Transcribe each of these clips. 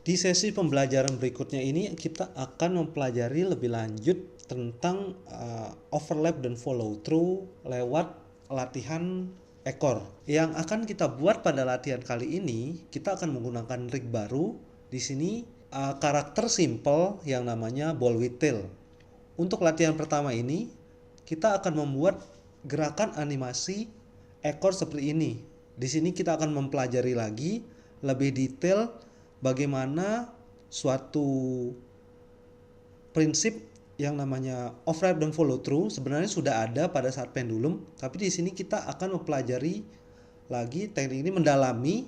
Di sesi pembelajaran berikutnya ini kita akan mempelajari lebih lanjut tentang overlap dan follow through lewat latihan ekor. Yang akan kita buat pada latihan kali ini, kita akan menggunakan rig baru. Di sini karakter simple yang namanya ball with tail. Untuk latihan pertama ini, kita akan membuat gerakan animasi ekor seperti ini. Di sini kita akan mempelajari lagi lebih detail bagaimana suatu prinsip yang namanya overlap dan follow through sebenarnya sudah ada pada saat pendulum, tapi di sini kita akan mempelajari lagi teknik ini, mendalami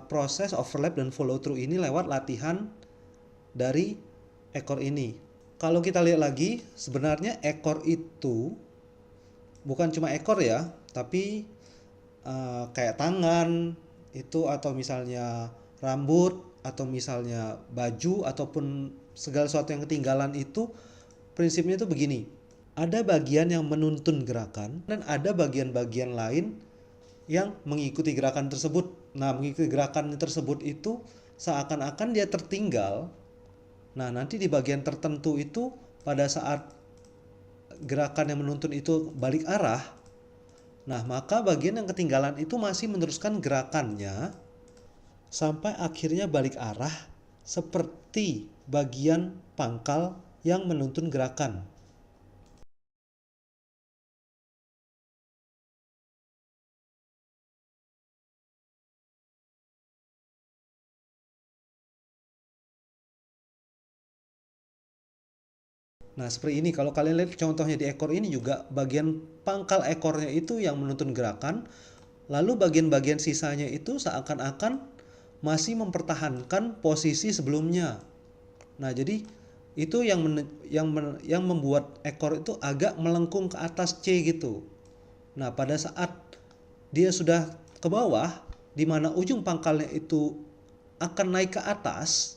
proses overlap dan follow through ini lewat latihan dari ekor ini. Kalau kita lihat lagi, sebenarnya ekor itu bukan cuma ekor ya, tapi kayak tangan itu, atau misalnya rambut, atau misalnya baju, ataupun segala sesuatu yang ketinggalan itu, prinsipnya itu begini. Ada bagian yang menuntun gerakan dan ada bagian-bagian lain yang mengikuti gerakan tersebut. Nah, mengikuti gerakan tersebut itu seakan-akan dia tertinggal. Nah, nanti di bagian tertentu itu pada saat gerakan yang menuntun itu balik arah, nah maka bagian yang ketinggalan itu masih meneruskan gerakannya sampai akhirnya balik arah seperti bagian pangkal yang menuntun gerakan. Nah, seperti ini. Kalau kalian lihat contohnya di ekor ini juga, bagian pangkal ekornya itu yang menuntun gerakan, lalu bagian-bagian sisanya itu seakan-akan masih mempertahankan posisi sebelumnya. Nah, jadi itu yang membuat ekor itu agak melengkung ke atas C gitu. Nah, pada saat dia sudah ke bawah, di mana ujung pangkalnya itu akan naik ke atas.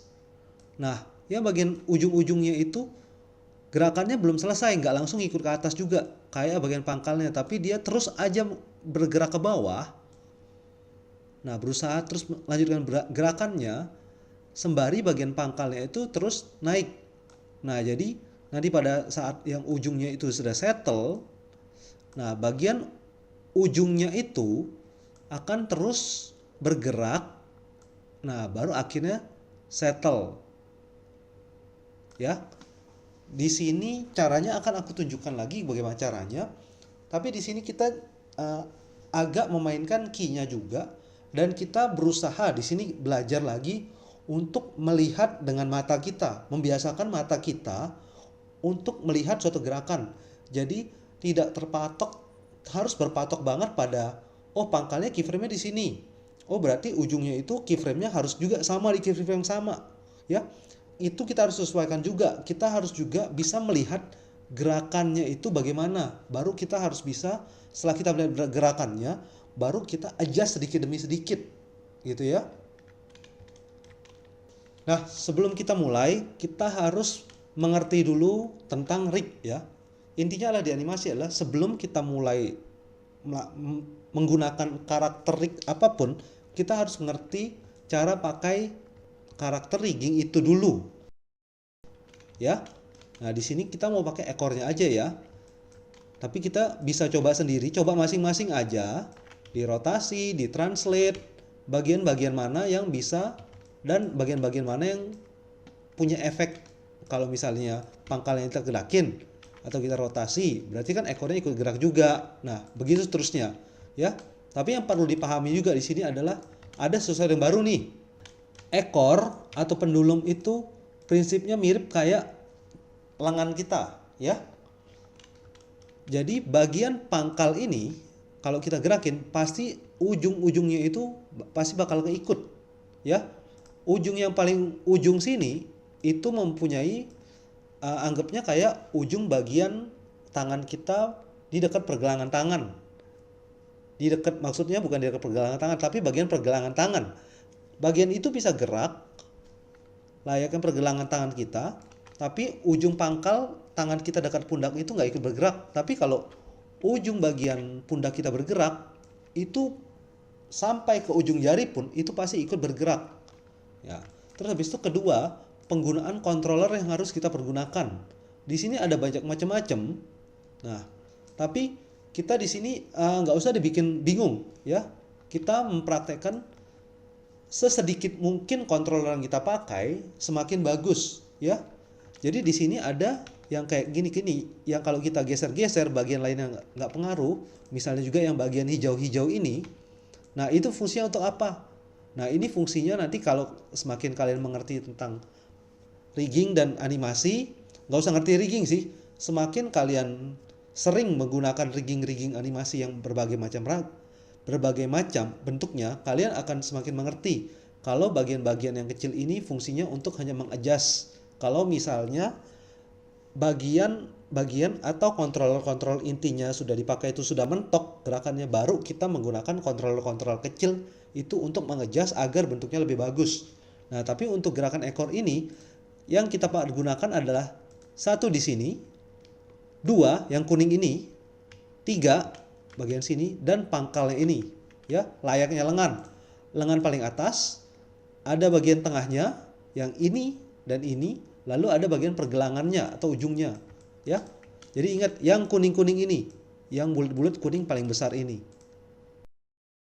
Nah, yang bagian ujung-ujungnya itu gerakannya belum selesai, nggak langsung ikut ke atas juga kayak bagian pangkalnya, tapi dia terus aja bergerak ke bawah. Nah, berusaha terus melanjutkan gerakannya sembari bagian pangkalnya itu terus naik. Nah, jadi nanti pada saat yang ujungnya itu sudah settle, nah bagian ujungnya itu akan terus bergerak. Nah, baru akhirnya settle. Ya. Di sini caranya akan aku tunjukkan lagi bagaimana caranya. Tapi di sini kita uh, agak memainkan key-nya juga, dan kita berusaha di sini belajar lagi untuk melihat dengan mata kita, membiasakan mata kita untuk melihat suatu gerakan. Jadi tidak terpatok, harus berpatok banget pada oh pangkalnya keyframe-nya di sini. Oh berarti ujungnya itu keyframe-nya harus juga sama di keyframe yang sama, ya. Itu kita harus sesuaikan juga. Kita harus juga bisa melihat gerakannya itu bagaimana. Baru kita harus bisa, setelah kita melihat gerakannya, baru kita adjust sedikit demi sedikit. Gitu ya. Nah, sebelum kita mulai, kita harus mengerti dulu tentang rig ya. Intinya adalah di animasi adalah sebelum kita mulai menggunakan karakter rig apapun, kita harus mengerti cara pakai karakter rigging itu dulu. Ya. Nah, di sini kita mau pakai ekornya aja ya. Tapi kita bisa coba sendiri, coba masing-masing aja, dirotasi, ditranslate, bagian-bagian mana yang bisa dan bagian-bagian mana yang punya efek. Kalau misalnya pangkalnya kita gerakin atau kita rotasi, berarti kan ekornya ikut gerak juga. Nah, begitu seterusnya, ya. Tapi yang perlu dipahami juga di sini adalah ada sesuatu yang baru nih. Ekor atau pendulum itu prinsipnya mirip kayak lengan kita, ya. Jadi bagian pangkal ini kalau kita gerakin pasti ujung-ujungnya itu pasti bakal keikut, ya. Ujung yang paling ujung sini itu mempunyai anggapnya kayak ujung bagian tangan kita di dekat pergelangan tangan. Di dekat, maksudnya bukan di dekat pergelangan tangan, tapi bagian pergelangan tangan. Bagian itu bisa gerak layaknya pergelangan tangan kita, tapi ujung pangkal tangan kita dekat pundak itu nggak ikut bergerak. Tapi kalau ujung bagian pundak kita bergerak, itu sampai ke ujung jari pun itu pasti ikut bergerak, Ya. Terus habis itu kedua, penggunaan controller yang harus kita pergunakan. Di sini ada banyak macam-macam. Nah, tapi kita di sini nggak usah dibikin bingung ya. Kita mempraktekkan sesedikit mungkin controller yang kita pakai semakin bagus ya. Jadi di sini ada yang kayak gini-gini, yang kalau kita geser-geser bagian lain yang nggak pengaruh, misalnya juga yang bagian hijau-hijau ini. Nah, itu fungsinya untuk apa? Nah, ini fungsinya nanti kalau semakin kalian mengerti tentang rigging dan animasi, nggak usah ngerti rigging sih, semakin kalian sering menggunakan rigging-rigging animasi yang berbagai macam bentuknya, kalian akan semakin mengerti kalau bagian-bagian yang kecil ini fungsinya untuk hanya mengadjust. Kalau misalnya bagian atau kontrol intinya sudah dipakai itu sudah mentok gerakannya, baru kita menggunakan kontrol kecil itu untuk mengadjust agar bentuknya lebih bagus. Nah, tapi untuk gerakan ekor ini yang kita gunakan adalah satu di sini, dua yang kuning ini, tiga bagian sini, dan pangkalnya ini ya, layaknya lengan paling atas, ada bagian tengahnya yang ini dan ini, lalu ada bagian pergelangannya atau ujungnya ya. Jadi ingat yang kuning-kuning ini, yang bulat-bulat kuning paling besar ini.